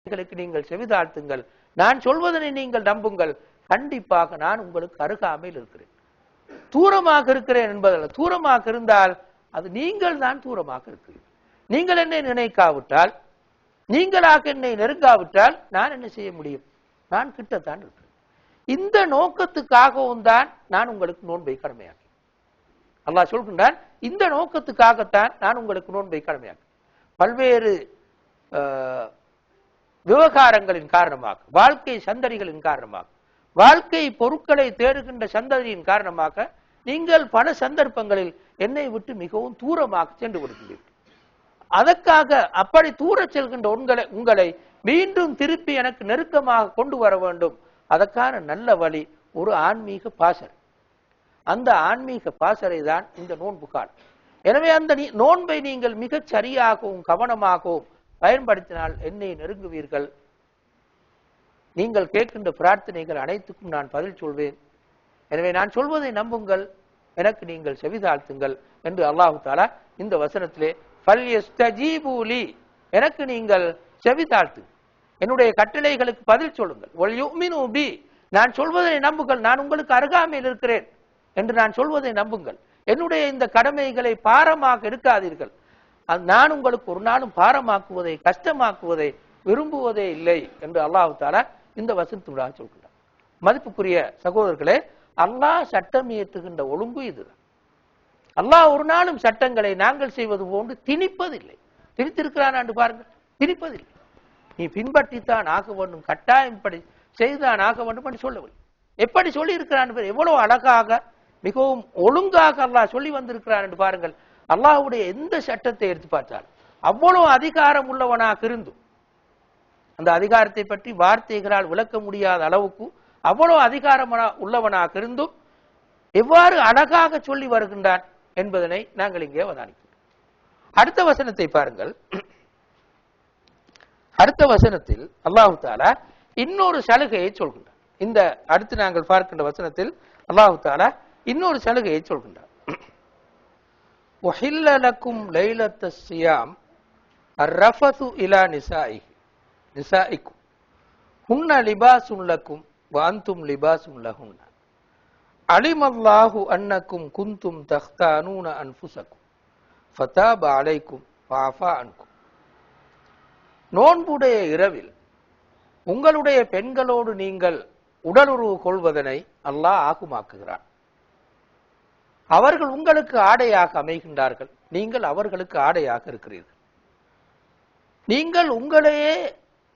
நீங்கள் செவிதாழ்த்துங்கள், நான் சொல்வதனை நீங்கள் நம்புங்கள், கண்டிப்பாக நான் உங்களுக்கு அருகாமையில் இருக்கிறேன். தூரமாக இருக்கிறேன் என்பதல்ல, தூரமாக இருந்தால் அது நீங்கள் தான் தூரமாக இருக்கிறீர்கள். நீங்கள் என்னை நினைக்காவிட்டால், நீங்களாக என்னை நெருங்காவிட்டால் நான் என்ன செய்ய முடியும்? நான் கிட்டத்தான் இருக்கிறேன். இந்த நோக்கத்துக்காகவும் தான் நான் உங்களுக்கு நோன்பை கடமையாக்கி. அல்லாஹ் சொல்கின்றான், இந்த நோக்கத்துக்காகத்தான் நான் உங்களுக்கு நோன்பை கடமையாக்கி. பல்வேறு விவகாரங்களின் காரணமாக, வாழ்க்கை சந்ததிகளின் காரணமாக, வாழ்க்கை பொருட்களை தேடுகின்ற சந்ததியின் காரணமாக நீங்கள் பல சந்தர்ப்பங்களில் என்னை விட்டு மிகவும் தூரமாக சென்று விடுகின்றீர்கள். அதற்காக அப்படி தூர செல்கின்ற உங்களை மீண்டும் திருப்பி எனக்கு நெருக்கமாக கொண்டு வர வேண்டும். அதற்கான நல்ல வழி ஒரு ஆன்மீக பாசறை. அந்த ஆன்மீக பாசறை தான் இந்த நோன்பு காலம். எனவே அந்த நோன்பை நீங்கள் மிகச் சரியாகவும் கவனமாகவும் பயன்படுத்தினால் என்னை நெருங்குவீர்கள். நீங்கள் கேட்கின்ற பிரார்த்தனைகள் அனைத்துக்கும் நான் பதில் சொல்வேன். எனவே நான் சொல்வதை நம்புங்கள், எனக்கு நீங்கள் செவிதாழ்த்துங்கள் என்று அல்லாஹு தஆலா இந்த வசனத்திலே ஃபல்யஸ்தஜீபு லி, எனக்கு நீங்கள் செவிதாழ்த்து, என்னுடைய கட்டளைகளுக்கு பதில் சொல்லுங்கள். வல்யுமினு பி, நான் சொல்வதை நம்புங்கள், நான் உங்களுக்கு அருகாமையில் இருக்கிறேன் என்று நான் சொல்வதை நம்புங்கள். என்னுடைய இந்த கடமைகளை பாரமாக எடுக்காதீர்கள். நான் உங்களுக்கு ஒரு நாளும் பாரமாக்குவதை, கஷ்டமாக்குவதை விரும்புவதே இல்லை என்று அல்லாஹு தஆலா இந்த வசனத்துடன் சொல்கிறார். மதிப்புக்குரிய சகோதரர்களே, அல்லாஹ் சட்டம் இயற்றுகின்ற ஒழுங்கு இதுதான். அல்லாஹ் ஒரு நாளும் சட்டங்களை நாங்கள் செய்வது போன்று திணிப்பதில்லை. திணித்திருக்கிறான் என்று பாருங்கள், திணிப்பதில்லை. நீ பின்பற்றித்தான் ஆக வேண்டும், கட்டாயம் படி செய்துதான் ஆக வேண்டும் என்று சொல்லவில்லை. எப்படி சொல்லி இருக்கிறான், எவ்வளவு அழகாக மிகவும் ஒழுங்காக அல்லாஹ் சொல்லி வந்திருக்கிறான் என்று பாருங்கள். அல்லாஹ்வுடைய எந்த சட்டத்தை எடுத்து பார்த்தால் அவ்வளவு அதிகாரம் உள்ளவனாக இருந்தும், அந்த அதிகாரத்தை பற்றி வார்த்தைகளால் விளக்க முடியாத அளவுக்கு அவ்வளவு அதிகாரம் உள்ளவனாக இருந்தும் எவ்வாறு அழகாக சொல்லி வருகின்றான் என்பதனை நாங்கள் இங்கே அவதானிக்கிறோம். அடுத்த வசனத்தை பாருங்கள். அடுத்த வசனத்தில் அல்லாஹு தஆலா இன்னொரு சலுகையை சொல்கின்றார். இந்த அடுத்து நாங்கள் பார்க்கின்ற வசனத்தில் அல்லாஹு தஆலா இன்னொரு சலுகையை சொல்கின்றார். وَحِلَّ لَكُمْ لَيْلَةَ الصِّيَامِ الرَّفَثُ إِلَى نِسَائِكُمْ هُنَّ لِبَاسٌ لَكُمْ وَأَنْتُمْ لِبَاسٌ لَهُنَّ عَلِمَ اللَّهُ أَنَّكُمْ كُنْتُمْ تَخْتَانُونَ أَنفُسَكُمْ فَتَابَ عَلَيْكُمْ وَعَفَا عَنْكُمْ. நோன்புடைய இரவில் உங்களுடைய பெண்களோடு நீங்கள் உடலுறவு கொள்வதனை அல்லாஹ் ஆகுமாக்குகிறான். அவர்கள் உங்களுக்கு ஆடையாக அமைகின்றார்கள், நீங்கள் அவர்களுக்கு ஆடையாக இருக்கிறீர்கள். நீங்கள் உங்களையே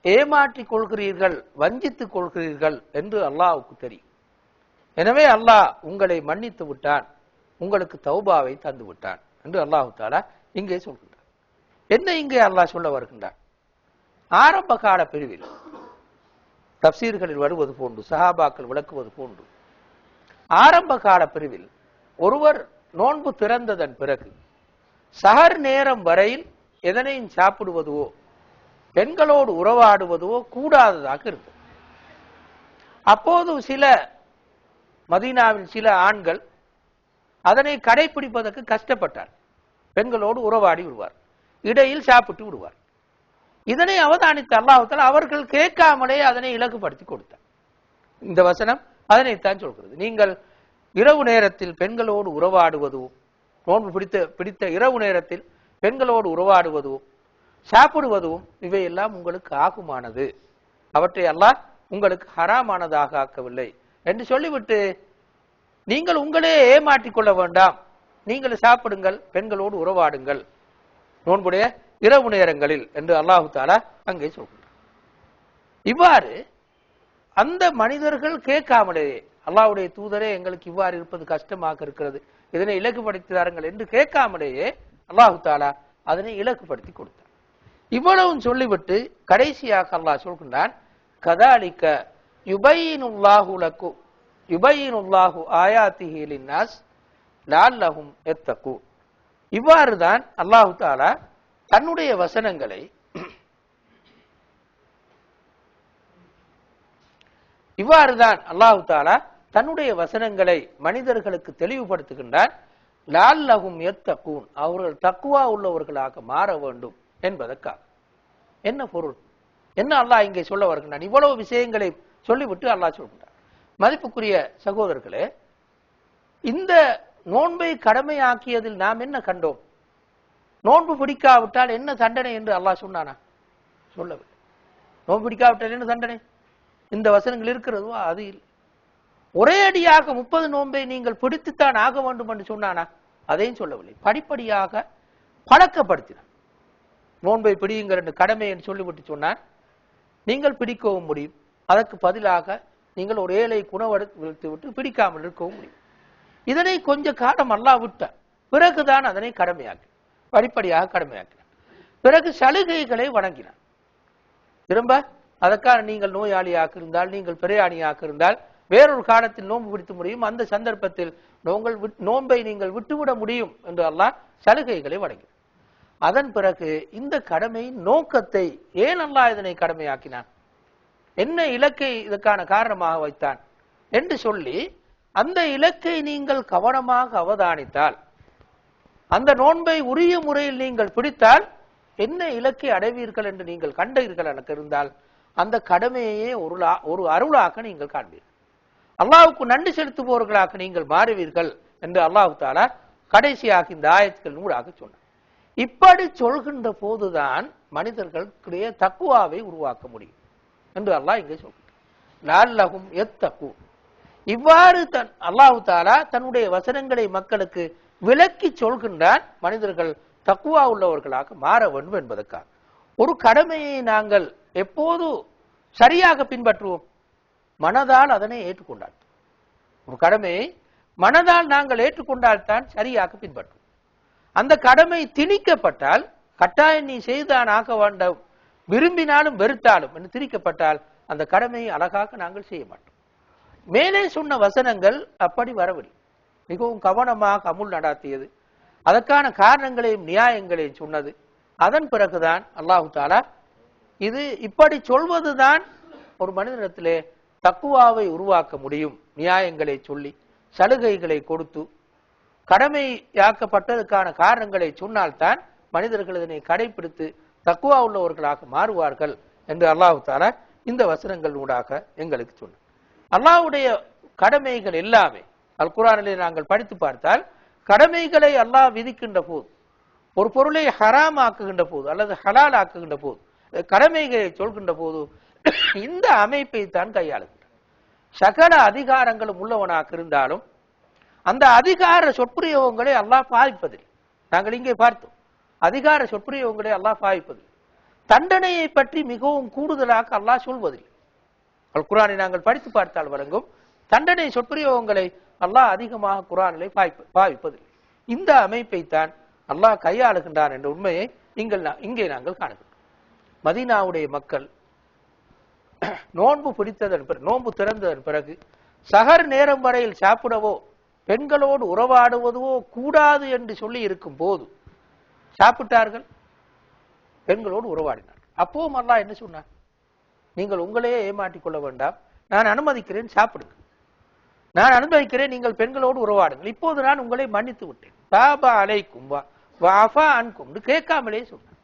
ஏமாற்றிக் கொள்கிறீர்கள், வஞ்சித்துக் கொள்கிறீர்கள் என்று அல்லாஹ்வுக்கு தெரியும். எனவே அல்லாஹ் உங்களை மன்னித்து விட்டான், உங்களுக்கு தௌபாவை தந்து விட்டான் என்று அல்லாஹு தஆலா இங்கே சொல்கின்றார். என்ன இங்கே அல்லாஹ் சொல்ல வருகின்றார்? ஆரம்ப கால பிரிவில் தப்சீர்களில் வருவது போன்று, சஹாபாக்கள் விளக்குவது போன்று, ஆரம்ப கால பிரிவில் ஒருவர் நோன்பு திறந்ததன் பிறகு சஹர் நேரம் வரையில் எதனையும் சாப்பிடுவதோ பெண்களோடு உறவாடுவதோ கூடாததாக இருந்தது. அப்போது சில மதீனாவில் சில ஆண்கள் அதனை கடைபிடிப்பதற்கு கஷ்டப்பட்டார். பெண்களோடு உறவாடி விடுவார், இடையில் சாப்பிட்டு விடுவார். இதனை அவதானித்த அல்லாஹ் தஆலா அவர்கள் கேட்காமலே அதனை இலகுபடுத்தி கொடுத்தார். இந்த வசனம் அதனைத்தான் சொல்கிறது. நீங்கள் இரவு நேரத்தில் பெண்களோடு உறவாடுவதும், நோன்பு பிடித்த இரவு நேரத்தில் பெண்களோடு உறவாடுவதும் சாப்பிடுவதும் இவையெல்லாம் உங்களுக்கு ஆகுமானது, அவற்றை அல்லாஹ் உங்களுக்கு ஹராமானதாக ஆக்கவில்லை என்று சொல்லிவிட்டு நீங்கள் உங்களே ஏமாற்றிக் கொள்ள வேண்டாம், நீங்கள் சாப்பிடுங்கள், பெண்களோடு உறவாடுங்கள் நோன்புடைய இரவு நேரங்களில் என்று அல்லாஹு தஆலா அங்கே சொல்கிறார். இவ்வாறு அந்த மனிதர்கள் கேட்காமலேயே, அல்லாஹ்வுடைய தூதரே எங்களுக்கு இவ்வாறு இருப்பது கஷ்டமாக இருக்கிறது, இதனை இலகுபடுத்தினார்கள் என்று கேட்காமலேயே அல்லாஹு தஆலா அதனை இலகுபடுத்தி கொடுத்தார். இவ்வளவும் சொல்லிவிட்டு கடைசியாக அல்லாஹ் சொல்கின்றான், கதாலிக யுபையினுல்லாஹு லக்கும் யுபையினுல்லாஹு ஆயாத்திஹி லின்னாஸ் லஅல்லஹும் யத்தகூன். இவ்வாறுதான் அல்லாஹு தஆலா தன்னுடைய வசனங்களை தன்னுடைய வசனங்களை மனிதர்களுக்கு தெளிவுபடுத்துகின்றார். லஅல்லஹும் யத்தகூன், அவர்கள் தக்வா உள்ளவர்களாக மாற வேண்டும் என்பதற்காக. என்ன பொருள்? என்ன அல்லாஹ் இங்கே சொல்ல வருகின்றான்? இவ்வளவு விஷயங்களை சொல்லிவிட்டு அல்லாஹ் சொல்கின்றான். மதிப்புக்குரிய சகோதரர்களே, இந்த நோன்பை கடமையாக்கியதில் நாம் என்ன கண்டோம்? நோன்பு பிடிக்காவிட்டால் என்ன தண்டனை என்று அல்லாஹ் சொன்னானா? சொல்லவில்லை. நோன்பு பிடிக்காவிட்டால் என்ன தண்டனை? இந்த வசனங்கள் இருக்கிறதோ அது இல்லை. ஒரே அடியாக 30 நோன்பை நீங்கள் பிடித்துத்தான் ஆக வேண்டும் என்று சொன்னானா? அதையும் சொல்லவில்லை. படிப்படியாக பழக்கப்படுத்தினார். நோன்பை பிடியுங்கள் என்று கடமை என்று சொல்லிவிட்டு சொன்னார். நீங்கள் பிடிக்கவும் முடியும். அதற்கு பதிலாக நீங்கள் ஒரு ஏழை குணவடுத்து விட்டு பிடிக்காமல் இருக்கவும் முடியும். இதனை கொஞ்ச காலம் அல்லாஹ் விட்டார். பிறகுதான் அதனை கடமையாக்கி படிப்படியாக கடமையாக்கினார். பிறகு சலுகைகளை வழங்கினார். திரும்ப அதற்காக நீங்கள் நோயாளியாக இருந்தால், நீங்கள் பிரயாணியாக இருந்தால் வேறொரு காலத்தில் நோன்பு பிடித்து முடியும். அந்த சந்தர்ப்பத்தில் நோன்பை நீங்கள் விட்டுவிட முடியும் என்று அல்லாஹ் சலுகைகளை வழங்கினார். அதன் பிறகு இந்த கடமையின் நோக்கத்தை ஏன் அல்லாஹ் இதனை கடமையாக்கினான், என்ன இலக்கை இதற்கான காரணமாக வைத்தான் என்று சொல்லி அந்த இலக்கை நீங்கள் கவனமாக அவதானித்தால், அந்த நோன்பை உரிய முறையில் நீங்கள் பிடித்தால் என்ன இலக்கை அடைவீர்கள் என்று நீங்கள் கண்டீர்கள் எனக்கு இருந்தால் அந்த கடமையே ஒரு அருளாக நீங்கள் காண்பீர்கள். அல்லாஹ்வுக்கு நன்றி செலுத்துபவர்களாக நீங்கள் மாறுவீர்கள் என்று அல்லாஹ் தஆலா கடைசியாக இந்த ஆயத்துக்கள் நூறாக சொன்னார். இப்படி சொல்கின்ற போதுதான் மனிதர்களுடைய தக்குவாவை உருவாக்க முடியும் என்று அல்லாஹ் இங்கே சொல்கிறார். லஅல்லஹும் யத்தகூன். இவ்வாறு அல்லாஹ் தஆலா தன்னுடைய வசனங்களை மக்களுக்கு விளக்கி சொல்கின்றான், மனிதர்கள் தக்குவா உள்ளவர்களாக மாற வேண்டும் என்பதற்காக. ஒரு கடமையை நாங்கள் எப்போது சரியாக பின்பற்றுவோம்? மனதால் அதனை ஏற்றுக்கொண்டால். ஒரு கடமையை மனதால் நாங்கள் ஏற்றுக்கொண்டால்தான் சரியாக பின்பற்றுவோம். அந்த கடமை திணிக்கப்பட்டால், கட்டாயம் நீ செய்தான் ஆக வேண்டும், விரும்பினாலும் வெறுத்தாலும் என்று திணிக்கப்பட்டால் அந்த கடமையை அழகாக நாங்கள் செய்ய மாட்டோம். மேலே சொன்ன வசனங்கள் அப்படி வரவில்லை. மிகவும் கவனமாக அமுல் நடாத்தியது, அதற்கான காரணங்களையும் நியாயங்களையும் சொன்னது. அதன் பிறகுதான் அல்லாஹு தஆலா இது இப்படி சொல்வதுதான் ஒரு மனிதனிடத்திலே தக்குவாவை உருவாக்க முடியும், நியாயங்களை சொல்லி சலுகைகளை கொடுத்து கடமையாக்கப்பட்டதற்கான காரணங்களை சொன்னால்தான் மனிதர்கள் இதனை கடைபிடித்து தக்குவா உள்ளவர்களாக மாறுவார்கள் என்று அல்லாஹு தஆலா இந்த வசனங்கள் ஊடாக எங்களுக்கு சொன்னார். அல்லாஹ்வுடைய கடமைகள் எல்லாமே அல் குர்ஆனிலே நாங்கள் படித்து பார்த்தால், கடமைகளை அல்லாஹ் விதிக்கின்ற போது, ஒரு பொருளை ஹராம் ஆக்குகின்ற போது அல்லது ஹலால் ஆக்குகின்ற போது, கடமைகளை சொல்கின்ற போது இந்த அமைப்பை தான் கையாளுகின்றார். சகல அதிகாரங்களும் உள்ளவனாக இருந்தாலும் அந்த அதிகார சொற்பிரயோகங்களை அல்லாஹ் பாவிப்பதில்லை. நாங்கள் இங்கே பார்த்தோம், அதிகார சொற்பிரயோகங்களை அல்லாஹ் பாவிப்பதில்லை. தண்டனையை பற்றி மிகவும் கூடுதலாக அல்லாஹ் சொல்வதில்லை. அல் குர்ஆனை நாங்கள் படித்து பார்த்தால் வழங்கும் தண்டனை சொற்பிரயோகங்களை அல்லாஹ் அதிகமாக குர்ஆனிலே பாவிப்பதில்லை. இந்த அமைப்பை தான் அல்லாஹ் கையாளுகின்றான் என்ற உண்மையை இங்கே நாங்கள் காணுகிறோம். மதீனாவுடைய மக்கள் நோன்பு நோன்பு திறந்ததன் பிறகு சஹர் நேரம் வரையில் சாப்பிடவோ பெண்களோடு உறவாடுவதோ கூடாது என்று சொல்லி இருக்கும் போது சாப்பிட்டார்கள், பெண்களோடு உறவாடினார். அப்பவும் அல்லாஹ் என்ன சொன்னார்? நீங்கள் உங்களையே ஏமாற்றிக் கொள்ள வேண்டாம், நான் அனுமதிக்கிறேன், சாப்பிடுங்க, நான் அனுமதிக்கிறேன், நீங்கள் பெண்களோடு உறவாடுங்கள், இப்போது நான் உங்களை மன்னித்து விட்டேன், தாபா அலைக்கும் வஃபா அன்கும் கேட்காமலே சொன்னார்.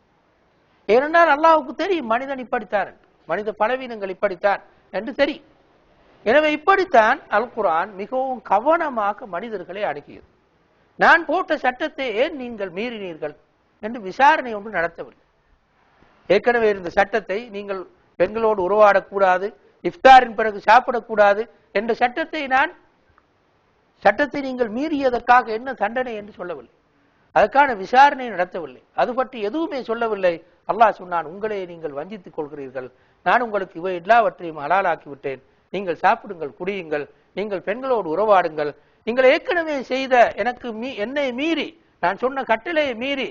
ஏனென்றால் அல்லாஹ்வுக்கு தெரியும் மனிதன் இப்படித்தான் என்று, மனித பலவீனங்கள் இப்படித்தான் என்று தெரியும். எனவே இப்படித்தான் அல் குர்ஆன் மிகவும் கவனமாக மனிதர்களை அணுகியது. நான் போட்ட சட்டத்தை ஏன் நீங்கள் மீறினீர்கள் என்று விசாரணை ஒன்று நடத்தவில்லை. ஏற்கனவே இருந்த சட்டத்தை, நீங்கள் பெண்களோடு உறவாடக்கூடாது, இஃப்தாரின் பிறகு சாப்பிடக்கூடாது என்ற சட்டத்தை நீங்கள் மீறியதற்காக என்ன தண்டனை என்று சொல்லவில்லை. அதற்கான விசாரணை நடத்தவில்லை. அது பற்றி எதுவுமே சொல்லவில்லை. அல்லாஹ் சொன்னான், உங்களே நீங்கள் வஞ்சித்துக் கொள்கிறீர்கள், நான் உங்களுக்கு இவை எல்லாவற்றையும் ஹலாலாக்கி விட்டேன், நீங்கள் சாப்பிடுங்கள், குடியுங்கள், நீங்கள் பெண்களோடு உறவாடுங்கள், நீங்கள் ஏற்கனவே செய்த என்னை மீறி, நான் சொன்ன கட்டளையை மீறி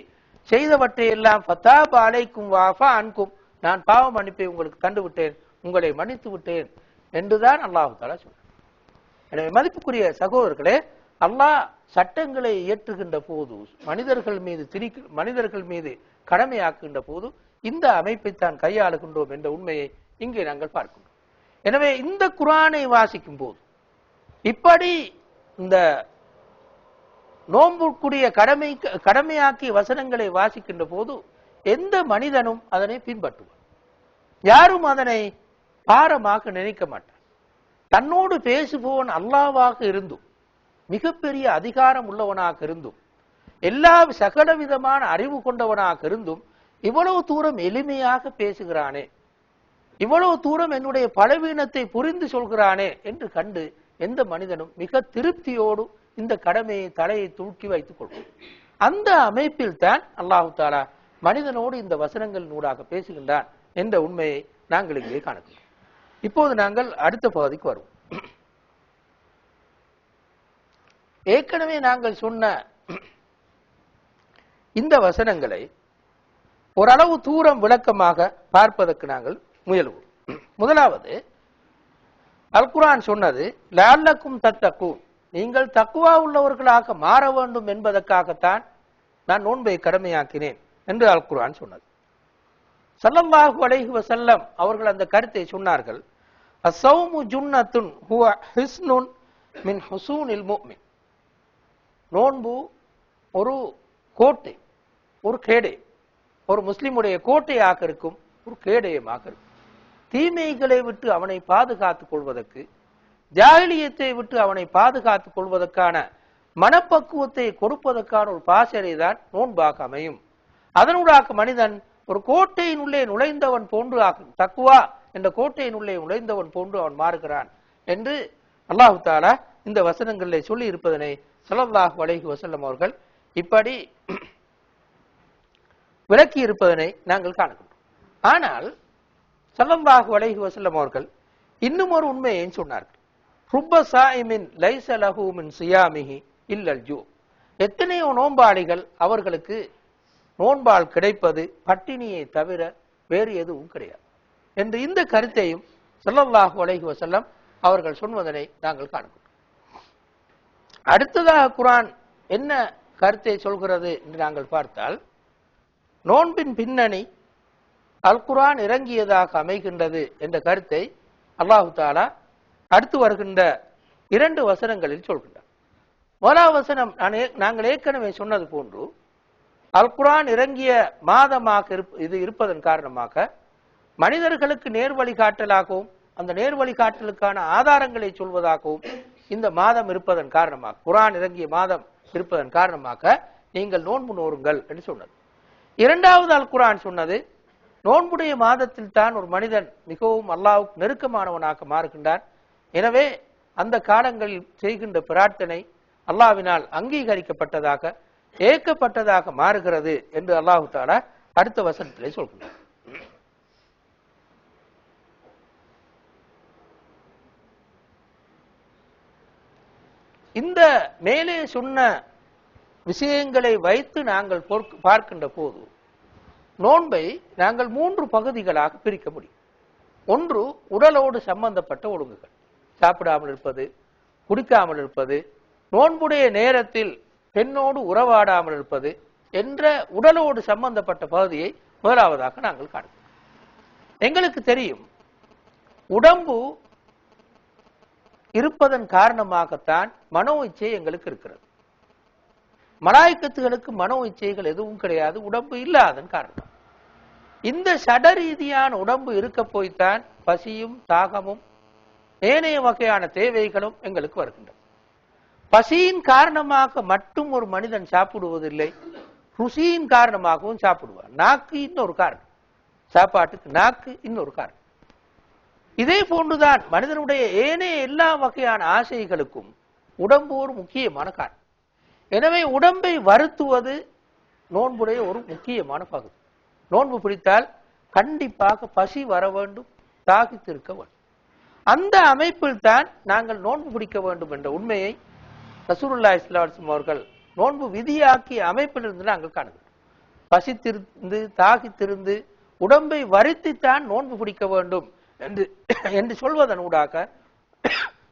செய்தவற்றை எல்லாம் ஃபதாப அலைக்கும் வஃபா அன்கும், நான் பாவ மன்னிப்பை உங்களுக்கு தந்து விட்டேன், உங்களை மன்னித்து விட்டேன் என்றுதான் அல்லாஹ் தஆலா சொன்னார். எனவே மதிப்புக்குரிய சகோதரர்களே, அல்லாஹ் சட்டங்களை இயற்றுகின்ற போது, மனிதர்கள் மீது கடமையாக்குகின்ற போது இந்த அமைப்பை தான் கையாளுகின்றோம் என்ற உண்மையை இங்கே நாங்கள் பார்க்கின்றோம். எனவே இந்த குர்ஆனை வாசிக்கும் போது, இப்படி இந்த நோன்புக்குரிய கடமையாக்கிய வசனங்களை வாசிக்கின்ற போது எந்த மனிதனும் அதனை பின்பற்றுவார். யாரும் அதனை பாரமாக நினைக்க மாட்டார். தன்னோடு பேசுபவன் அல்லாஹ்வாக இருந்தும், மிகப்பெரிய அதிகாரம் உள்ளவனாக இருந்தும், எல்லா சகல விதமான அறிவு கொண்டவனாக இருந்தும் இவ்வளவு தூரம் எளிமையாக பேசுகிறானே, இவ்வளவு தூரம் என்னுடைய பலவீனத்தை புரிந்து சொல்கிறானே என்று கண்டு எந்த மனிதனும் மிக திருப்தியோடு இந்த கடமையை தலையை தூக்கி வைத்துக் கொள்வோம். அந்த அமைப்பில் தான் அல்லாஹு தாலா மனிதனோடு இந்த வசனங்கள் நூறாக பேசுகின்றான் என்ற உண்மையை நாங்கள் இங்கே காணலாம். இப்போது நாங்கள் அடுத்த பகுதிக்கு வருவோம். ஏற்கனவே நாங்கள் சொன்ன இந்த வசனங்களை ஓரளவு தூரம் விளக்கமாக பார்ப்பதற்கு நாங்கள் முயல்வோம். முதலாவது, அல் குர்ஆன் சொன்னது லஅல்லக்கும் தத்தக்கூன், நீங்கள் தக்குவா உள்ளவர்களாக மாற வேண்டும் என்பதற்காகத்தான் நான் நோன்பை கடமையாக்கினேன் என்று அல் குர்ஆன் சொன்னது. ஸல்லல்லாஹு அலைஹி வஸல்லம் அவர்கள் அந்த கருத்தை சொன்னார்கள். அஸ்ஸௌமு ஜுன்னத்துன் ஹுவ ஹிஸ்னுன் மின் ஹுசூனில் முஃமின். நோன்பு ஒரு கோட்டை, ஒரு கேடை, ஒரு முஸ்லிமுடைய கோட்டையாக இருக்கும், ஒரு கேடயமாக இருக்கும். தீமைகளை விட்டு அவனை பாதுகாத்துக் கொள்வதற்கு, ஜாஹிலியத்தை விட்டு அவனை பாதுகாத்துக் கொள்வதற்கான மனப்பக்குவத்தை கொடுப்பதற்கான ஒரு பாசறை தான் நோன்பாக அமையும். அதனூடாக மனிதன் ஒரு கோட்டையின் உள்ளே நுழைந்தவன் போன்று ஆகும், தக்குவா என்ற கோட்டையின் உள்ளே நுழைந்தவன் போன்று அவன் மாறுகிறான் என்று அல்லாஹு தாலா இந்த வசனங்களிலே சொல்லி இருப்பதனை ஸல்லல்லாஹு அலைஹி வஸல்லம் அவர்கள் இப்படி விளக்கி இருப்பதனை நாங்கள் காணுகின்றோம். ஆனால் ஸல்லல்லாஹு அலைஹி வஸல்லம் அவர்கள் இன்னும் ஒரு உண்மையை சொன்னார்கள். ருப்ப ஸாயிமின் லைஸ லஹு மின் ஸியாமிஹி இல்லல் ஜூ. எத்தனையோ நோன்பாளிகள் அவர்களுக்கு நோன்பால் கிடைப்பது பட்டினியை தவிர வேறு எதுவும் கிடையாது என்று இந்த கருத்தையும் ஸல்லல்லாஹு அலைஹி வஸல்லம் அவர்கள் சொன்னதனை நாங்கள் காணுகிறோம். அடுத்ததாக குர்ஆன் என்ன கருத்தை சொல்கிறது என்று நாங்கள் பார்த்தால், நோன்பின் பின்னணி அல் குர்ஆன் இறங்கியதாக அமைகின்றது என்ற கருத்தை அல்லாஹு தாலா அடுத்து வருகின்ற 2 வசனங்களில் சொல்கின்றார். முதலாவது வசனம் நாங்கள் ஏற்கனவே சொன்னது போன்று அல் குர்ஆன் இறங்கிய மாதமாக இது இருப்பதன் காரணமாக மனிதர்களுக்கு நேர்வழிகாட்டலாகவும் அந்த நேர்வழிகாட்டலுக்கான ஆதாரங்களை சொல்வதாகவும் இந்த மாதம் இருப்பதன் காரணமாக, குர்ஆன் இறங்கிய மாதம் இருப்பதன் காரணமாக நீங்கள் நோன்பு நோருங்கள் என்று சொன்னது. இரண்டாவது அல் குர்ஆன் சொன்னது, நோன்புடைய மாதத்தில் தான் ஒரு மனிதன் மிகவும் அல்லாஹ்வுக்கு நெருக்கமானவனாக மாறுகின்றான். எனவே அந்த காலங்களில் செய்கின்ற பிரார்த்தனை அல்லாஹ்வினால் அங்கீகரிக்கப்பட்டதாக, ஏற்கப்பட்டதாக மாறுகிறது என்று அல்லாஹு தஆலா அடுத்த வசனத்திலே சொல்கின்றார். இந்த மேலே சொன்ன விஷயங்களை வைத்து நாங்கள் பார்க்கின்ற போது நோன்பை நாங்கள் 3 பகுதிகளாக பிரிக்க முடியும். ஒன்று, உடலோடு சம்பந்தப்பட்ட ஒழுங்குகள், சாப்பிடாமல் இருப்பது, குடிக்காமல் இருப்பது, நோன்புடைய நேரத்தில் பெண்ணோடு உறவாடாமல் இருப்பது என்ற உடலோடு சம்பந்தப்பட்ட பகுதியை முதலாவதாக நாங்கள் காண்கிறோம். எங்களுக்கு தெரியும், உடம்பு இருப்பதன் காரணமாகத்தான் மனோ இச்சை எங்களுக்கு இருக்கிறது. மலாய்க்கத்துகளுக்கு மனோ இச்சைகள் எதுவும் கிடையாது, உடம்பு இல்லாதன் காரணம். இந்த சடரீதியான உடம்பு இருக்க போய்த்தான் பசியும் தாகமும் ஏனைய வகையான தேவைகளும் எங்களுக்கு வருகின்றன. பசியின் காரணமாக மட்டும் ஒரு மனிதன் சாப்பிடுவதில்லை, ருசியின் காரணமாகவும் சாப்பிடுவார். நாக்கு இன்னொரு காரணம், சாப்பாட்டுக்கு நாக்கு இன்னொரு காரணம். இதே போன்றுதான் மனிதனுடைய ஏனைய எல்லா வகையான ஆசைகளுக்கும் உடம்பு ஒரு முக்கியமான காரணம். எனவே உடம்பை வருத்துவது நோன்புடைய ஒரு முக்கியமான பகுதி. நோன்பு பிடித்தால் கண்டிப்பாக பசி வர வேண்டும், தாகித்திருக்க வேண்டும். அந்த அமைப்பில் தான் நாங்கள் நோன்பு பிடிக்க வேண்டும் என்ற உண்மையை ரசூலுல்லாஹி ஸல்லல்லாஹு அலைஹி வஸல்லம் அவர்கள் நோன்பு விதியாக்கிய அமைப்பிலிருந்து நாங்கள் காணுகிறோம். பசித்திருந்து தாகித்திருந்து உடம்பை வருத்தித்தான் நோன்பு பிடிக்க வேண்டும் என்று சொல்வதன் ஊடாக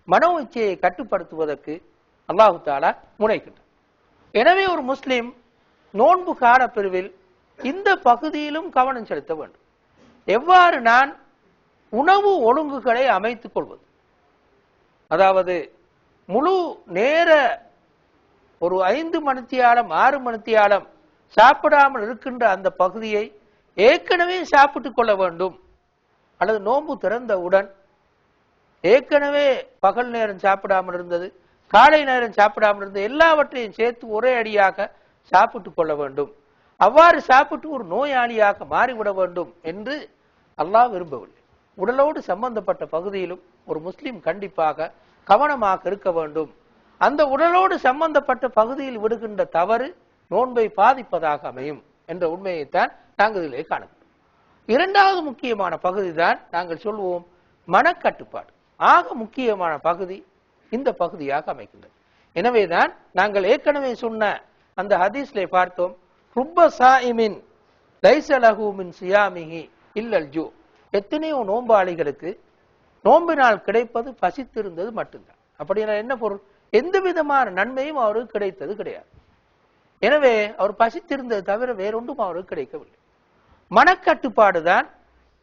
மனோ இச்சையை கட்டுப்படுத்துவதற்கு அல்லாஹு தஆலா முனைகின்றார். எனவே ஒரு முஸ்லிம் நோன்பு கால பிரிவில் இந்த பகுதியிலும் கவனம் செலுத்த வேண்டும். எவ்வாறு நான் உணவு ஒழுங்குகளை அமைத்துக் கொள்வது, அதாவது முழு நேர ஒரு 5 மணித்தியாலம் 6 மணித்தியாலம் சாப்பிடாமல் இருக்கின்ற அந்த பகுதியை ஏற்கனவே சாப்பிட்டுக் கொள்ள வேண்டும் அல்லது நோன்பு திறந்தவுடன் ஏற்கனவே பகல் நேரம் சாப்பிடாமல் இருந்தது, காலை நேரம் சாப்பிடாமல் இருந்தது, எல்லாவற்றையும் சேர்த்து ஒரே அடியாக சாப்பிட்டு கொள்ள வேண்டும். அவ்வாறு சாப்பிட்டு ஒரு நோயாளியாக மாறிவிட வேண்டும் என்று அல்லாஹ் விரும்பவில்லை. உடலோடு சம்பந்தப்பட்ட பகுதியிலும் ஒரு முஸ்லிம் கண்டிப்பாக கவனமாக இருக்க வேண்டும். அந்த உடலோடு சம்பந்தப்பட்ட பகுதியில் விடுகின்ற தவறு நோன்பை பாதிப்பதாக அமையும் என்ற உண்மையைத்தான் நாங்கள் இதிலே காணலாம். இரண்டாவது முக்கியமான பகுதி தான் நாங்கள் சொல்வோம் மனக்கட்டுப்பாடு. ஆக முக்கியமான பகுதி இந்த பகுதியாக அமைக்கின்றது. எனவேதான் நாங்கள் ஏற்கனவே சொன்ன அந்த ஹதீஸ்லே பார்த்தோம், ருப்ப சாயிமின் லைஸ லஹு மின் சியாமிஹி இல்லல் ஜூ. எத்தனையோ நோம்பாளிகளுக்கு நோம்பினால் கிடைப்பது பசித்திருந்தது மட்டும்தான். அப்படின்னா என்ன பொருள்? எந்த விதமான நன்மையும் அவருக்கு கிடைத்தது கிடையாது. எனவே அவர் பசித்திருந்தது தவிர வேறொன்றும் அவருக்கு கிடைக்கவில்லை. மனக்கட்டுப்பாடு தான்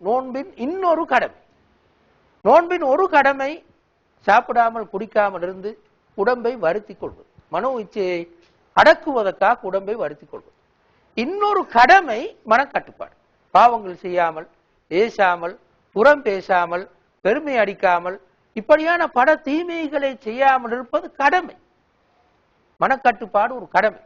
நோன்பின் இன்னொரு கடமை. நோன்பின் ஒரு கடமை சாப்பிடாமல் குடிக்காமல் இருந்து உடம்பை வருத்திக் கொள்வது, மனோ இச்சையை அடக்குவதற்காக உடம்பை வருத்திக் கொள்வது. இன்னொரு கடமை மனக்கட்டுப்பாடு. பாவங்கள் செய்யாமல், ஏசாமல், புறம் பேசாமல், பெருமை அடிக்காமல், இப்படியான பல தீமைகளை செய்யாமல் இருப்பது கடமை. மனக்கட்டுப்பாடு ஒரு கடமை.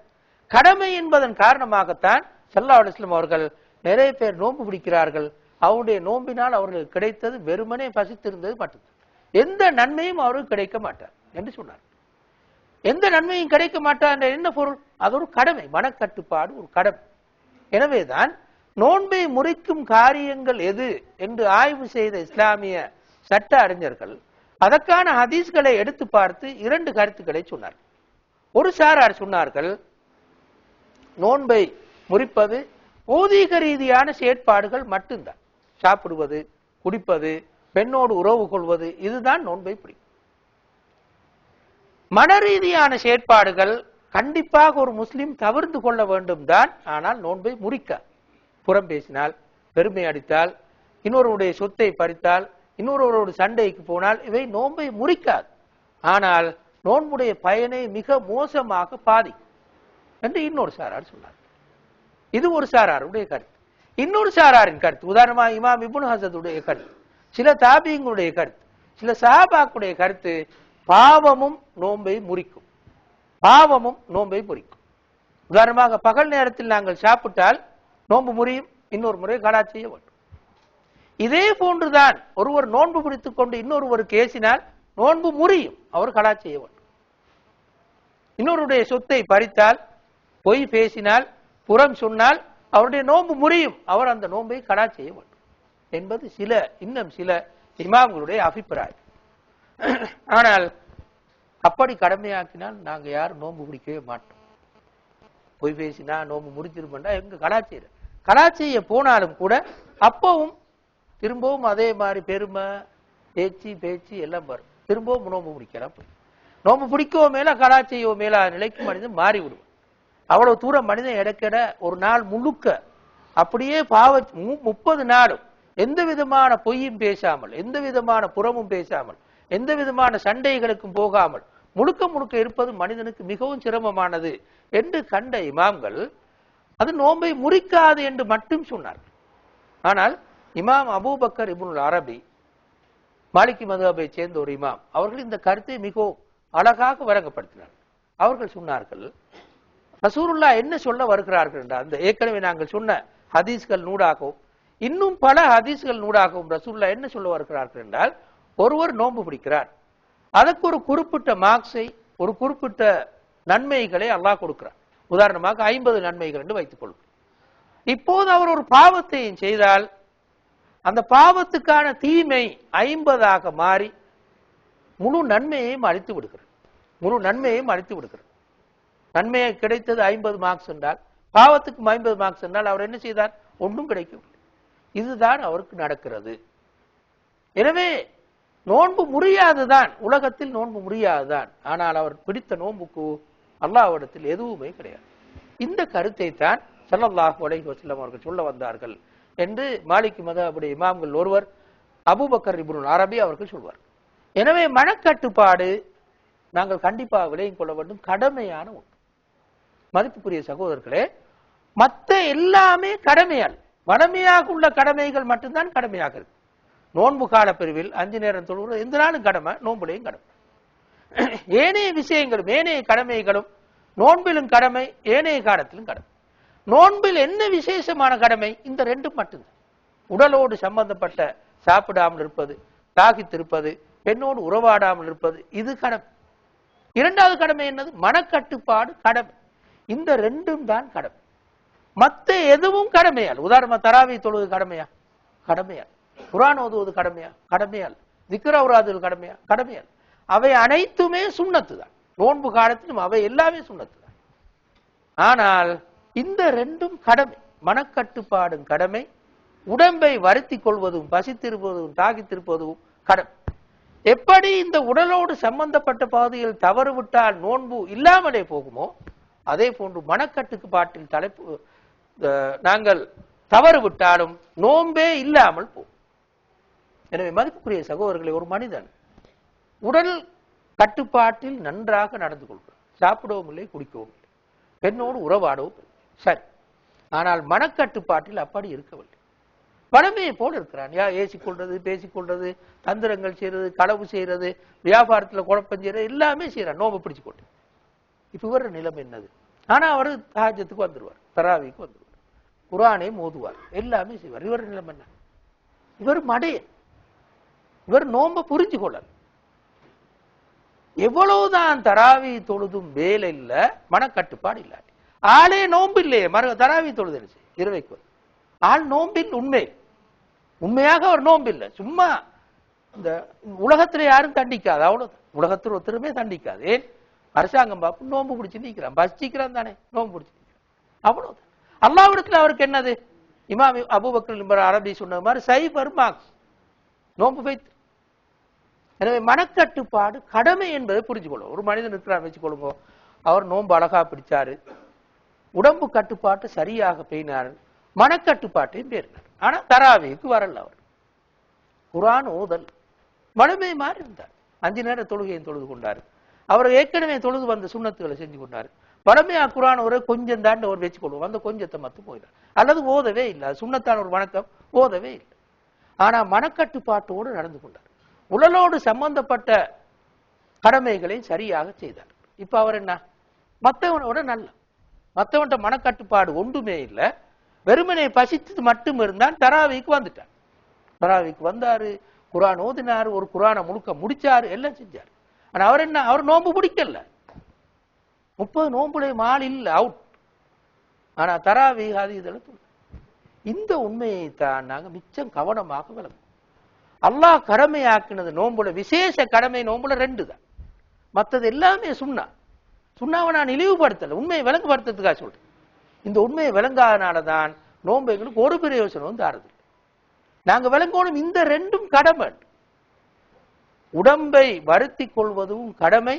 கடமை என்பதன் காரணமாகத்தான் ஸல்லல்லாஹு அலைஹி வஸல்லம் அவர்கள் நிறைய பேர் நோன்பு பிடிக்கிறார்கள், அவருடைய நோம்பினால் அவர்களுக்கு கிடைத்தது வெறுமனே பசித்திருந்தது மட்டும்தான், எந்த நன்மையும் அவருக்கு கிடைக்க மாட்டார் என்று சொன்னார். எந்த நன்மையும் கிடைக்க மாட்டார் என்ற என்ன பொருள்? அது ஒரு கடமை. மனக்கட்டுப்பாடு ஒரு கடமை. எனவேதான் நோன்பை முறிக்கும் காரியங்கள் எது என்று ஆய்வு செய்த இஸ்லாமிய சட்ட அறிஞர்கள் அதற்கான ஹதீஸ்களை எடுத்து பார்த்து இரண்டு கருத்துக்களை சொன்னார்கள். ஒரு சாரார் சொன்னார்கள், நோன்பை முறிப்பது பௌதீக ரீதியான செயற்பாடுகள் மட்டும்தான். சாப்பிடுவது, குடிப்பது, பெண்ணோடு உறவு கொள்வது, இதுதான் நோன்பை பிடிக்கும். மன ரீதியான செயற்பாடுகள் கண்டிப்பாக ஒரு முஸ்லிம் தவிர்த்து கொள்ள வேண்டும் தான், ஆனால் நோன்பை முறிக்க. புறம் பேசினால், பெருமை அடித்தால், இன்னொருவருடைய சொத்தை பறித்தால், இன்னொருவரோடு சண்டைக்கு போனால் இவை நோன்பை முறிக்காது. ஆனால் நோன்புடைய பயனை மிக மோசமாக பாதிக்கும் என்று இன்னொரு சாரார் சொன்னார். இது ஒரு சாராருடைய கருத்து. இன்னொரு சாராரின் கருத்து, உதாரணமாக இமாம் இப்னு ஹஸதுடைய கருத்து, சில தாபியங்களுடைய கருத்து, சில சஹாபாக்களுடைய கருத்து, பாவமும் நோன்பை முறிக்கும். பாவமும் நோன்பை முறிக்கும். உதாரணமாக பகல் நேரத்தில் நாங்கள் சாப்பிட்டால் நோன்பு முறியும், இன்னொரு முறை கலா செய்ய வேண்டும். இதே போன்றுதான் ஒருவர் நோன்பு பிடித்துக் கொண்டு இன்னொருவருக்கு ஏசினால் நோன்பு முறியும், அவர் கலா செய்ய வேண்டும். இன்னொருடைய சொத்தை பறித்தால், பொய் பேசினால், புறம் சொன்னால் அவருடைய நோன்பு முறியும், அவர் அந்த நோன்பை கலா செய்ய வேண்டும் என்பது இன்னும் சில இமாம்களுடைய அபிப்பிராயம். ஆனால் அப்படி கடமையாக்கினால் நாங்க யாரும் நோன்பு பிடிக்கவே மாட்டோம். பொய் பேசினா நோன்பு முறிச்சிருப்பா எங்க கலா செய்ய போனாலும் கூட அப்பவும் திரும்பவும் அதே மாதிரி பெருமை, பேச்சு எல்லாம் வரும். திரும்பவும் நோன்பு பிடிக்கலாம். நோன்பு பிடிக்கவோ மேல கலா செய்யவோ மேல நிலைக்கு மனிதன் மாறி விடுவோம். அவ்வளவு தூரம் மனிதன் இடக்கிட ஒரு நாள் முழுக்க அப்படியே 30 நாளும் எந்த விதமான பொய்யும் பேசாமல், எந்த விதமான புறமும் பேசாமல், எந்த விதமான சண்டைகளுக்கும் போகாமல் முழுக்க இருப்பது மனிதனுக்கு மிகவும் சிரமமானது என்று கண்ட இமாம்கள் அது நோன்பை முறிக்காது என்று மட்டும் சொன்னார்கள். ஆனால் இமாம் அபூபக்கர் இப்னுல் அரபி, மாலிகி மதுஹபை சேர்ந்த ஒரு இமாம், அவர்கள் இந்த கருத்தை மிகவும் அழகாக விளங்கப்படுத்தினார். அவர்கள் சொன்னார்கள், ரசூலுல்லாஹ் என்ன சொல்ல வருகிறார்கள் என்றால், அந்த ஏற்கனவே நாங்கள் சொன்ன ஹதீஸ்கள் நூடாகவும் இன்னும் பல ஹதீஸ்கள் நூடாகவும் ரசூலுல்லாஹ் என்ன சொல்ல வருகிறார்கள் என்றால், ஒருவர் நோன்பு பிடிக்கிறார், அதற்கு ஒரு குறிப்பிட்ட மார்க்ஸை, ஒரு குறிப்பிட்ட நன்மைகளை அல்லாஹ் கொடுக்கிறார். உதாரணமாக 50 நன்மைகள் என்று வைத்துக் கொள்வோம். இப்போது அவர் ஒரு பாவத்தையும் செய்தால் அந்த பாவத்துக்கான தீமை 50ஆக மாறி முழு நன்மையையும் அழித்து விடுகிறார். நன்மையை கிடைத்தது 50 மார்க்ஸ் என்றால், பாவத்துக்கு 50 மார்க்ஸ் என்றால் அவர் என்ன செய்தார்? ஒன்றும் கிடைக்கவில்லை. இதுதான் அவருக்கு நடக்கிறது. எனவே நோன்பு முறியாதுதான், உலகத்தில் நோன்பு முறியாதுதான். ஆனால் அவர் பிடித்த நோன்புக்கு அல்லாஹ்விடத்தில் எதுவுமே கிடையாது. இந்த கருத்தை தான் ஸல்லல்லாஹு அலைஹி வஸல்லம் அவர்கள் சொல்ல வந்தார்கள் என்று மாலிகி மதுஹபுடைய இமாம்கள் ஒருவர் அபூபக்கர் இப்னுல் அரபி அவர்கள் சொல்வார். எனவே மனக்கட்டுப்பாடு நாங்கள் கண்டிப்பாக விலகிக் கொள்ள வேண்டும், கடமையான ஒன்று. மதிப்புக்குரிய சகோதரர்களே, மற்ற எல்லாமே கடமையால், வளமையாக உள்ள கடமைகள் மட்டும்தான் கடமையாக இருக்கு. நோன்பு கால பிரிவில் 5 நேரம் தொழுவது எந்த நாளும் கடமை, நோன்புலையும் கடமை. ஏனைய விஷயங்களும் ஏனைய கடமைகளும் நோன்பிலும் கடமை, ஏனைய காலத்திலும் கடமை. நோன்பில் என்ன விசேஷமான கடமை? இந்த ரெண்டும் மட்டும்தான். உடலோடு சம்பந்தப்பட்ட சாப்பிடாமல் இருப்பது, தாகித்திருப்பது, பெண்ணோடு உறவாடாமல் இருப்பது, இது கடமை. இரண்டாவது கடமை என்னது? மனக்கட்டுப்பாடு கடமை. இந்த ரெண்டும் தான் கடமை. மற்ற எதுவும் கடமையால். உதாரணமா தராவி தொழுவது கடமையா? கடமையால். குர்ஆன் ஓதுவது கடமையா? கடமையால். திக்ர் ஓதுவது கடமையா? கடமையால். அவை அனைத்துமே சுன்னத்து தான். நோன்பு காலத்திலும் அவை எல்லாமே சுன்னத்து தான். ஆனால் இந்த ரெண்டும் கடமை. மனக்கட்டுப்பாடும் கடமை, உடம்பை வருத்தி கொள்வதும் பசித்திருப்பதும் தாகித்திருப்பதும் கடமை. எப்படி இந்த உடலோடு சம்பந்தப்பட்ட பகுதியில் தவறு விட்டால் நோன்பு இல்லாமலே போகுமோ, அதே போன்று மனக்கட்டுப்பாட்டில் நாங்கள் தவறு விட்டாலும் நோன்பே இல்லாமல் போகும். எனவே மதிப்புக்குரிய சகோதரர்களை, ஒரு மனிதன் உடல் கட்டுப்பாட்டில் நன்றாக நடந்து கொள்கிறார். சாப்பிடவும் இல்லை, குடிக்கவும் இல்லை, பெண்ணோடு உறவாடவும் இல்லை, சரி. ஆனால் மனக்கட்டுப்பாட்டில் அப்படி இருக்கவில்லை. பணமையை போல இருக்கிறான். ஏசிக்கொள்றது, பேசிக்கொள்றது, தந்திரங்கள் செய்யறது, களவு செய்யறது, வியாபாரத்தில் குழப்பம் செய்யறது, எல்லாமே செய்யறான் நோம்பு பிடிச்சு கொண்டு. இப்ப இவர நிலைமை என்னது? ஆனா அவரு தஹஜ்ஜுக்கு வந்துருவார், தராவிக்கு வந்துருவார், குர்ஆனை ஓதுவார், எல்லாமே செய்வார். இவர் நிலைமை என்ன? இவர் மடையன். இவர் நோம்ப புரிஞ்சு கொள்ளல. எவ்வளவுதான் தராவி தொழுதும் வேலை இல்ல, மனக்கட்டுப்பாடு இல்ல. ஆளே நோம்பு இல்லையே, தராவி தொழுது இரவைக்கு ஆள் நோம்பில் உண்மையாக அவர் நோம்பு இல்லை. சும்மா இந்த உலகத்துல யாரும் தண்டிக்காது, அவ்வளவு. உலகத்தில் ஒருத்தருமே தண்டிக்காது. ஏன்? அரசாங்கம் பாப்பு நோம்பு பிடிச்சு நிற்கிறான், பசிக்கிறான் தானே, நோம்பு பிடிச்சு நிற்கிறான், அவ்வளவு. அல்லாஹ்விடத்தில் அவருக்கு என்னது? இமாம் அபூபக்கர் அரபி சொன்ன மாதிரி சைபர் மார்க்ஸ் நோம்பு வைத்து. எனவே மனக்கட்டுப்பாடு கடமை என்பதை புரிஞ்சு கொள்ளும். ஒரு மனிதன் இருக்கிறார் வச்சுக்கொள்ளுங்க, அவர் நோன்பு அழகா பிடிச்சாரு, உடம்பு கட்டுப்பாட்டு சரியாக பேணினார், மனக்கட்டுப்பாட்டையும் பேரினார். ஆனா தராவிக்கு வரல. அவர் குர்ஆன் ஓதல் மனமே மாறி இருந்தார். 5 நேர தொழுகையும் தொழுது கொண்டார். அவர் ஏற்கனவே தொழுது வந்த சுண்ணத்துக்களை செஞ்சு கொண்டார். பழமையா குர்ஆன் ஒரு கொஞ்சம் தாண்டி அவர் வச்சுக்கொள்வோம், அந்த கொஞ்சத்தை மட்டும் போயிடார், அல்லது ஓதவே இல்லை. சுண்ணத்தான ஒரு வணக்கம் ஓதவே இல்லை. ஆனா மனக்கட்டுப்பாட்டோடு நடந்து கொண்டார். உடலோடு சம்பந்தப்பட்ட கடமைகளை சரியாக செய்தார். இப்ப அவர் என்ன? மற்றவனோட நல்ல, மற்றவன்ட மனக்கட்டுப்பாடு ஒன்றுமே இல்லை, வெறுமனை பசித்து மட்டும் இருந்தால் தராவிக்கு வந்துட்டார். தராவிக்கு வந்தாரு, குர்ஆன் ஓதினாரு, ஒரு குர்ஆனை முழுக்க முடிச்சாரு, எல்லாம் செஞ்சாரு. ஆனா அவர் என்ன? அவர் நோன்பு பிடிக்கல. 30 நோன்புடைய மால் இல்ல, அவுட். ஆனா தராவி அது இதெல்லாம். இந்த உண்மையை தான் நாங்க மிச்சம் கவனமாக விளங்கும். அல்லாஹ் கடமையாக்கினது நோன்புல, விசேஷ கடமை நோன்புல 2 தான். மற்றது எல்லாமே சுண்ணாவை நான் இழிவுபடுத்தல, உண்மையை விளங்குபடுத்துறதுக்காக சொல்றேன். இந்த உண்மையை விளங்காதனாலதான் நோன்பு எங்களுக்கு ஒரு பிரயோசனம் தாருது. நாங்க விளங்கணும், இந்த 2ம் கடமை. உடம்பை வருத்தி கொள்வதும் கடமை,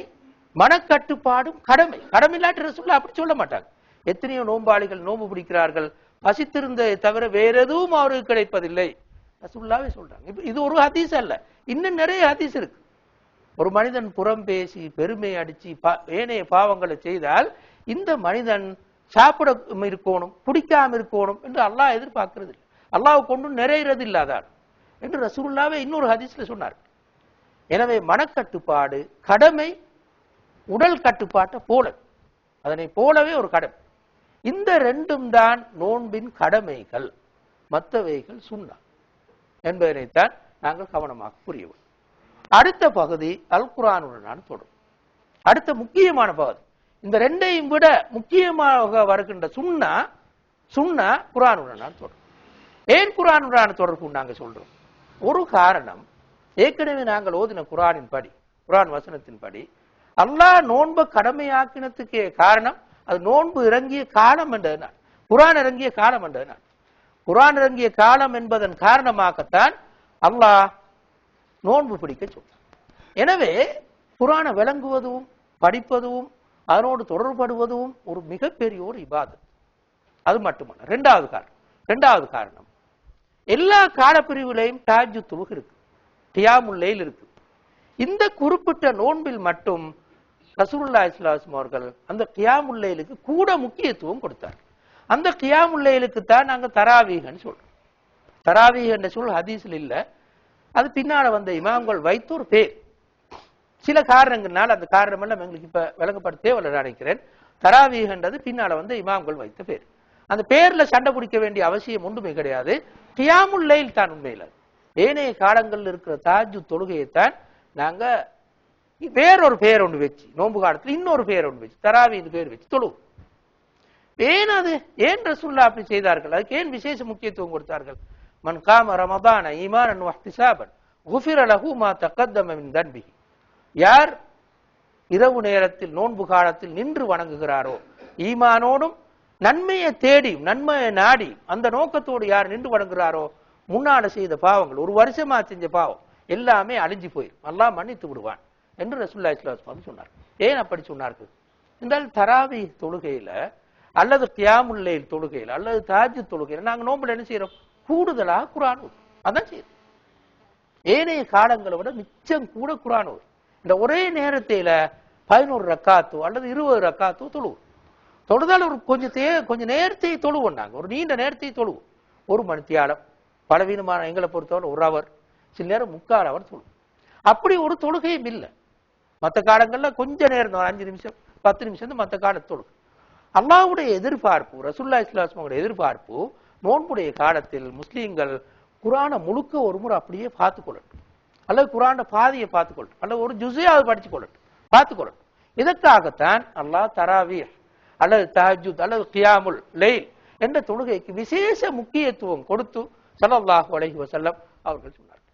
மனக்கட்டுப்பாடும் கடமை. கடமை இல்லாட்டி ரசூலுல்லாஹ் அப்படி சொல்ல மாட்டாங்க. எத்தனையோ நோம்பாளிகள் நோன்பு பிடிக்கிறார்கள், பசித்திருந்ததை தவிர வேற எதுவும் அவருக்கு கிடைப்பதில்லை, ரசூலுல்லாஹ்வே சொல்றாங்க. இது ஒரு ஹதீஸ் அல்ல, இன்னும் நிறைய ஹதீஸ் இருக்கு. ஒரு மனிதன் புறம் பேசி பெருமை அடிச்சு ஏனைய பாவங்களை செய்தால் இந்த மனிதன் சாப்பிட இருக்கணும், பிடிக்காம இருக்கணும் என்று அல்லாஹ் எதிர்பார்க்கிறது இல்லை. அல்லாஹ் கொண்டு நிறைகிறது இல்லாதான் என்று ரசூலுல்லாஹ்வே இன்னொரு ஹதீஸ்ல சொன்னார். எனவே மனக்கட்டுப்பாடு கடமை, உடல் கட்டுப்பாட்டை போல, அதனை போலவே ஒரு கடமை. இந்த 2ம் தான் நோன்பின் கடமைகள், மற்றவைகள் சுன்னா என்பதனைத்தான் நாங்கள் கவனமாக புரியவும். அடுத்த பகுதி அல் குர்ஆனுடன் தொடரும். அடுத்த முக்கியமான பகுதி, இந்த 2ஐயும் விட முக்கியமாக வருகின்ற சுன்னா குர்ஆனுடன் தொடரும். ஏன் குர்ஆனுடன் தொடர்பு நாங்கள் சொல்றோம்? ஒரு காரணம், ஏற்கனவே நாங்கள் ஓதின குர்ஆனின் படி, குர்ஆன் வசனத்தின் படி அல்லாஹ் நோன்பை கடமையாக்கினதுக்கே காரணம் அது நோன்பு இறங்கிய காலம் என்றதனால், குர்ஆன் இறங்கிய காலம் என்றதனால். குர்ஆன் இறங்கிய காலம் என்பதன் காரணமாகத்தான் அல்லாஹ் நோன்பு பிடிக்க சொல்றான். எனவே குர்ஆனை விளங்குவதும் படிப்பதும் அதனோடு தொடர்படுவதும் ஒரு மிகப்பெரிய ஒரு இபாதத். அது மட்டுமல்ல, 2வது காரணம், எல்லா காலப்பிரிவுலையும் தஹஜ்ஜுத் தொழுகை இருக்கு, கியாமுல் லைல் இருக்கு. இந்த குறிப்பிட்ட நோன்பில் மட்டும் ரசூலுல்லாஹி ஸல்லல்லாஹு அலைஹி வஸல்லம் அவர்கள் அந்த கியாமுல் லைலுக்கு கூட முக்கியத்துவம் கொடுத்தார். அந்த கியாமுல் லைலுக்கு தான் நாங்கள் தராவீஹ்னு சொல்றோம். தராவீஹ் என்ற சொல் ஹதீஸ்ல இல்ல, அது பின்னால வந்த இமாம்கள் வைத்த ஒரு பேர். சில காரணங்கள்னால அந்த காரணம் எல்லாம் எங்களுக்கு இப்ப விளங்கப்பட தேவையில்லை நினைக்கிறேன். தராவீஹ்ன்றது பின்னால வந்த இமாம்கள் வைத்த பேர். அந்த பேர்ல சண்டை பிடிக்க வேண்டிய அவசியம் ஒன்றுமே கிடையாது. கியாமுல் லைல் தான் உண்மையில. ஏனைய காலங்களில் இருக்கிற தஹஜ்ஜுத் தொழுகையைத்தான் நாங்க வேறொரு பேர் ஒன்று வச்சு, நோன்பு காலத்துல இன்னொரு பேர் ஒன்று வச்சு, தராவீஹ் பேர் வச்சு தொழுவோம். ஏன் அது ஏன் ரசூலுல்லாஹ் அப்படி செய்தார்கள்? அதுக்கு ஏன் விசேஷ முக்கியத்துவம் கொடுத்தார்கள்? மன் காம ரமதான ஈமானன் வஹ்திஸாபன் குஃபிர லஹு மா தகத்தம மின் தன்பிஹி. யார் இரவு நேரத்தில் நோன்பு காலத்தில் நின்று வணங்குகிறாரோ, ஈமானோடும் நன்மையை தேடி நன்மையை நாடி அந்த நோக்கத்தோடு யார் நின்று வணங்குகிறாரோ, முன்னால செய்த பாவங்கள், ஒரு வருஷமா செஞ்ச பாவம் எல்லாமே அழிஞ்சு போயிடும், அல்லாஹ் மன்னித்து விடுவான் என்று ரசூலுல்லாஹி ஸல்லல்லாஹு அலைஹி வஸல்லம் சொன்னார். ஏன் அப்படி சொன்னார்கள் என்றால், தராவீஹ் தொழுகையில அல்லது கியாமுல் லைல் தொழுகையில அல்லது தஹஜ்ஜுத் தொழுகையில நாங்க நோன்புல என்ன செய்யறோம்? கூடுதலாக குர்ஆன் ஓதுறோம். அதான் செய்யறோம். ஏனைய காலங்களை விட மிச்சம் கூட குர்ஆன் ஓதுறோம். இந்த ஒரே நேரத்தில 11 ரக்காத்தோ அல்லது 20 ரக்காத்தோ தொழுவோம். தொழுதால் ஒரு கொஞ்சம் நேரத்தை தொழுவோம். நாங்க ஒரு நீண்ட நேரத்தை தொழுவோம். ஒரு மணித்தியாலம், பலவீனமான எங்களை பொறுத்தவரை 1 ஹவர், சில நேரம் 3/4 ஹவர் தொழுவோம். அப்படி ஒரு தொழுகையும் இல்லை. மற்ற காலங்கள்ல கொஞ்ச நேரம் 5 நிமிஷம் 10 நிமிஷம் மற்ற கால தொழுகை. அல்லாஹ்வுடைய எதிர்பார்ப்பு, ரசூலுல்லாஹி ஸல்லல்லாஹு அலைஹி வஸல்லம் எதிர்பார்ப்பு, நோன்புடைய காலத்தில் முஸ்லீம்கள் குர்ஆனை முழுக்க ஒரு முறை அப்படியே பார்த்து கொள்ளட்டும், அல்லது குர்ஆனை பாதியை பார்த்து கொள்ளட்டும், அல்லது ஒரு ஜுஸையாவது படிச்சு கொள்ளட்டும், பார்த்து கொள்ளட்டும். இதற்காகத்தான் அல்லாஹ் தராவீஹ் அல்லது தஹஜ்ஜுத் அல்லது கியாமுல் லைல் என்ற தொழுகைக்கு விசேஷ முக்கியத்துவம் கொடுத்து ஸல்லல்லாஹு அலைஹி வஸல்லம் அவர்கள் சொன்னார்கள்.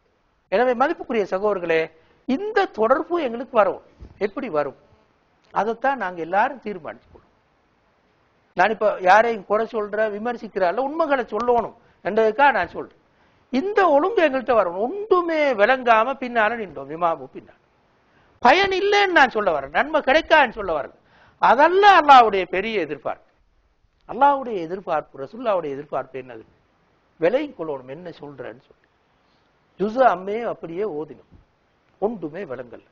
எனவே மதிப்புக்குரிய சகோதரர்களே, இந்த தொடர்பு எங்களுக்கு வரும். எப்படி வரும்? அதைத்தான் நாங்க எல்லாரும் தீர்மானிச்சு கொள்ளும். நான் இப்ப யாரையும் குறை சொல்ற விமர்சிக்கிறாள், உண்மைகளை சொல்லணும் என்றதுக்காக நான் சொல்றேன். இந்த ஒழுங்கு எங்கள்கிட்ட வரணும். ஒன்றுமே விளங்காம பின்னால நின்றோம், இமாமு பின்னால் பயன் இல்லைன்னு நான் சொல்ல வரேன், நன்மை கிடைக்கான்னு சொல்ல வரேன். அதெல்லாம் அல்லாஹ்வுடைய பெரிய எதிர்பார்ப்பு. அல்லாஹ்வுடைய எதிர்பார்ப்பு, ரசூலுல்லாஹ்வுடைய எதிர்பார்ப்பு என்னது? விலையும் கொள்ளணும் என்ன சொல்றேன்னு சொல்லி ஜுஸ அம்மே அப்படியே ஓதினோம். ஒன்றுமே விளங்கல்.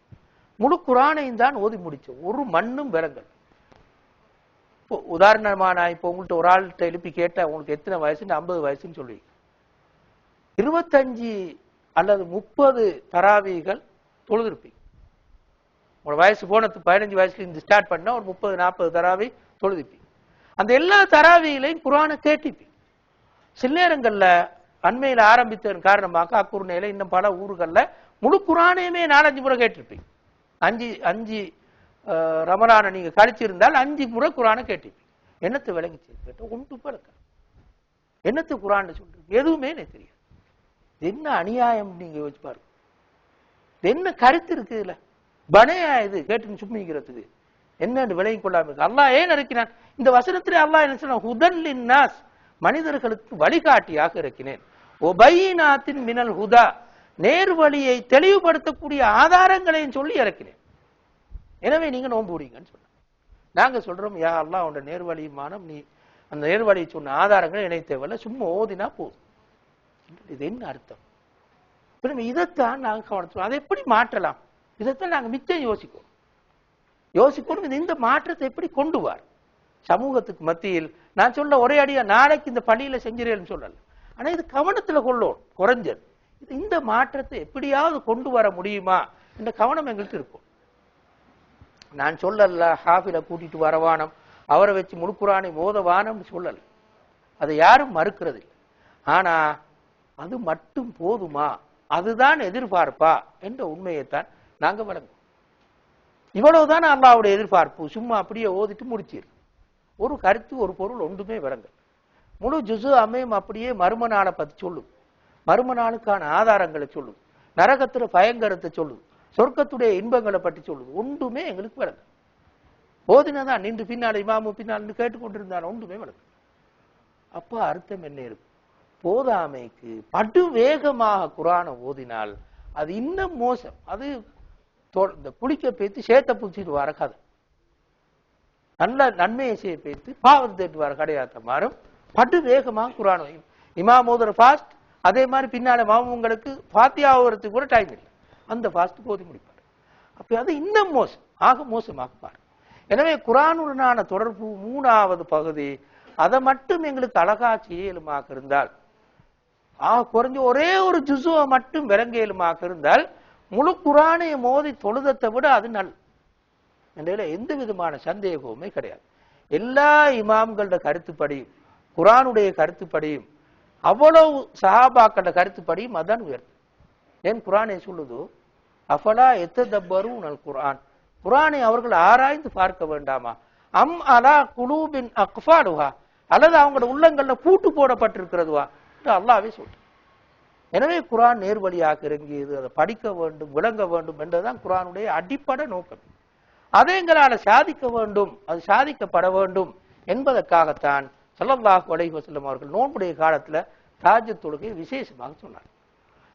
முழு குர்ஆனையும் தான் ஓதி முடிச்சோம், ஒரு மண்ணும் விளங்கல். உதாரணமா நான் இப்போ உங்கள்கிட்ட ஒரு ஆள்கிட்ட எழுப்பி கேட்டா உங்களுக்கு எத்தனை வயசுன்னு 50 வயசுன்னு சொல்லி 25 அல்லது 30 தராவீகள் தொழுதிருப்பீங்க. உங்களோட வயசு போன 15 வயசுல இருந்து ஸ்டார்ட் பண்ணா ஒரு 30-40 தராவி தொழுதிப்பீங்க. அந்த எல்லா தராவிகளையும் குர்ஆனை கேட்டிப்பீங்க. சில நேரங்கள்ல அண்மையில ஆரம்பித்ததன் காரணமாக அக்குர்நேல இன்னும் பல ஊர்கள்ல முழு குர்ஆனையுமே 4-5 முறை கேட்டிருப்பீங்க. 5 ரமலான நீங்க கழிச்சிருந்தால் 5 முறை குர்ஆனை கேட்டிருப்பீங்க. என்னத்தை விளங்கிச்சு கேட்ட ஒன்று பழக்க என்னத்து குர்ஆன் சொல்றீங்க? எதுவுமே எனக்கு தெரியாது. என்ன அநியாயம் நீங்க யோசிச்சு பாருங்க. என்ன கருத்து இருக்கு இதுல? பனையா இது கேட்டு சும்மிக்கிறதுக்கு என்னன்னு விளங்கி கொள்ளாம இருக்கு. அல்லாஹ் ஏன் இருக்கிறான்? இந்த வசனத்திலே அல்லாஹ் என்ன சொன்னா, ஹுதன் லின்னாஸ், மனிதர்களுக்கு வழிகாட்டியாக இருக்கிறேன். ஒபையினாத்தின் மினல் ஹுதா, நேர்வழியை தெளிவுபடுத்தக்கூடிய ஆதாரங்களையும் சொல்லி இறக்கினேன். எனவே நீங்க நோன்பு விடுங்கன்னு சொன்ன. நாங்க சொல்றோம், யா அல்லாஹ் உன்னோட நேர்வழிமானம், நீ அந்த நேர்வழியை சொன்ன ஆதாரங்களை இணைய தேவையில்ல, சும்மா ஓதினா போதும். இது என்ன அர்த்தம்? இதைத்தான் நாங்க கவனிச்சோம். அதை எப்படி மாற்றலாம்? இதைத்தான் நாங்க மிச்சம் யோசிக்கணும். இந்த மாற்றத்தை எப்படி கொண்டு வார் சமூகத்துக்கு மத்தியில்? நான் சொல்ல ஒரே அடியா நாளைக்கு இந்த பள்ளியில செஞ்சிருன்னு சொல்லல, ஆனா இது கவனத்துல கொள்ளணும். குறைஞ்சது இந்த மாற்றத்தை எப்படியாவது கொண்டு வர முடியுமா என்ற கவனம் எங்களுக்கு இருக்கும். நான் சொல்லல ஹாஃபில கூட்டிட்டு வரவானம், அவரை வச்சு முழு குர்ஆனை ஓதவானம்னு சொல்லல, அதை யாரும் மறுக்கிறது இல்லை. ஆனா அது மட்டும் போதுமா? அதுதான் எதிர்பார்ப்பா என்ற உண்மையைத்தான் நாங்க வழங்குவோம். இவ்வளவுதான் அல்லாஹ்வுடைய எதிர்பார்ப்பு. சும்மா அப்படியே ஓதிட்டு முடிச்சிரு. ஒரு கருத்து ஒரு பொருள் ஒன்றுமே விளங்க. முழு ஜுஸு அம்மையும் அப்படியே மர்ம நாளை பத்தி சொல்லும், மர்ம நாளுக்கான ஆதாரங்களை சொல்லும், நரகத்துல பயங்கரத்தை சொல்லும், சொர்க்கத்துடைய இன்பங்களை பற்றி சொல்லுது. ஒன்றுமே எங்களுக்கு விளங்க. ஓதினதான் நின்று பின்னால் இமாமு பின்னால் கேட்டுக்கொண்டிருந்தான், ஒன்றுமே விளங்க. அப்ப அர்த்தம் என்ன இருக்கும்? போதாமைக்கு படு வேகமாக குர்ஆனை ஓதினால் அது இன்னும் மோசம். அது இந்த குளிக்க பேத்து சேத்த புடிச்சிட்டு வர கதை, நல்ல நன்மையை செய்ய பேத்து பாவத்தை தேட்டு வர கடையாத்த மாறும். படு வேகமாக குர்ஆன் இமாம் ஓதுற ஃபாஸ்ட், அதே மாதிரி பின்னால மாமுங்களுக்கு ஃபாத்தியா ஓதுறதுக்கு கூட டைம் இல்லை, அந்த ஃபாஸ்ட் ஓதி முடிப்பார். அப்ப அது இன்னும் மோசம், ஆக மோசமாக பாரு. எனவே குர்ஆனுடனான தொடர்பு 3வது பகுதி, அதை மட்டும் எங்களுக்கு அழகா செய்யலுமாக இருந்தால் குறைஞ்ச ஒரே ஒரு ஜுசுவை மட்டும் விளங்கியலுமாக இருந்தால் முழு குரானை மோதி தொழுதத்தை விட அது என்ற எந்த விதமான சந்தேகமுமே கிடையாது. எல்லா இமாம்களோட கருத்துப்படியும் குரானுடைய கருத்துப்படியும் அவ்வளவு சஹாபாக்களோட கருத்துப்படியும் அதான் உயர்த்து. ஏன் குரானை சொல்லுது, அஃபலா எத்ததப்பரும் குரான், குரானை அவர்கள் ஆராய்ந்து பார்க்க வேண்டாமா? அம் அலா குலூபின் அக்ஃபாலுஹா, அல்லது அவங்களோட உள்ளங்கள்ல பூட்டு போடப்பட்டிருக்கிறதுவா என்று அல்லாஹ்வே சொல்றார். எனவே குரான் நேர்வழியாக இறங்கியது, அதை படிக்க வேண்டும், விளங்க வேண்டும் என்றுதான் குரானுடைய அடிப்படை நோக்கம். அதை எங்களால் சாதிக்க வேண்டும், அது சாதிக்கப்பட வேண்டும் என்பதற்காகத்தான் ஸல்லல்லாஹு அலைஹி வஸல்லம் அவர்கள் நோன்புடைய காலத்துல தஹஜ்ஜுத் தொழுகையை விசேஷமாக சொன்னார்.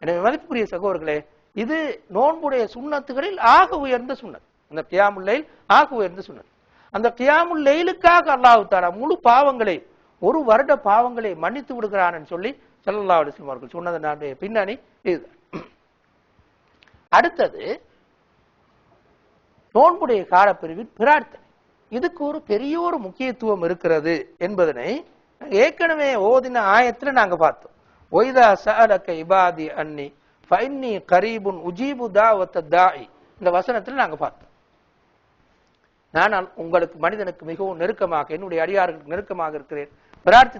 எனவே மதிப்புக்குரிய சகோதரர்களே, இது நோன்புடைய சுன்னத்துகளில் ஆக உயர்ந்த சுன்னத். அந்த கியாமுல் லைல் ஆக உயர்ந்த சுன்னத். அந்த கியாமுல் லைலுக்காக அல்லாஹ் தஆலா முழு பாவங்களை, ஒரு வருட பாவங்களை மன்னித்து விடுகிறான்னு சொல்லி ஸல்லல்லாஹு அலைஹி வஸல்லம் அவர்கள் சொன்னதனுடைய பின்னணி இதுதான். அடுத்தது நோன்புடைய காலப்பிரிவின் பிரார்த்தனை. இதுக்கு ஒரு பெரிய ஒரு முக்கியத்துவம் இருக்கிறது என்பதனை ஏற்கனவே ஓதின ஆயத்துல நாங்க பார்த்தோம். ஒய்தா சஅலக இபாதி அன்னி ஃபஇன்னி கரீபுன் உஜீபு தாவத்த தாஇ, இந்த வசனத்துல நாங்க பார்த்தோம். நான் உங்களுக்கு மனிதனுக்கு மிகவும் நெருக்கமாக, என்னுடைய அடியார்களுக்கு நெருக்கமாக இருக்கிறேன், பிரார்த்தி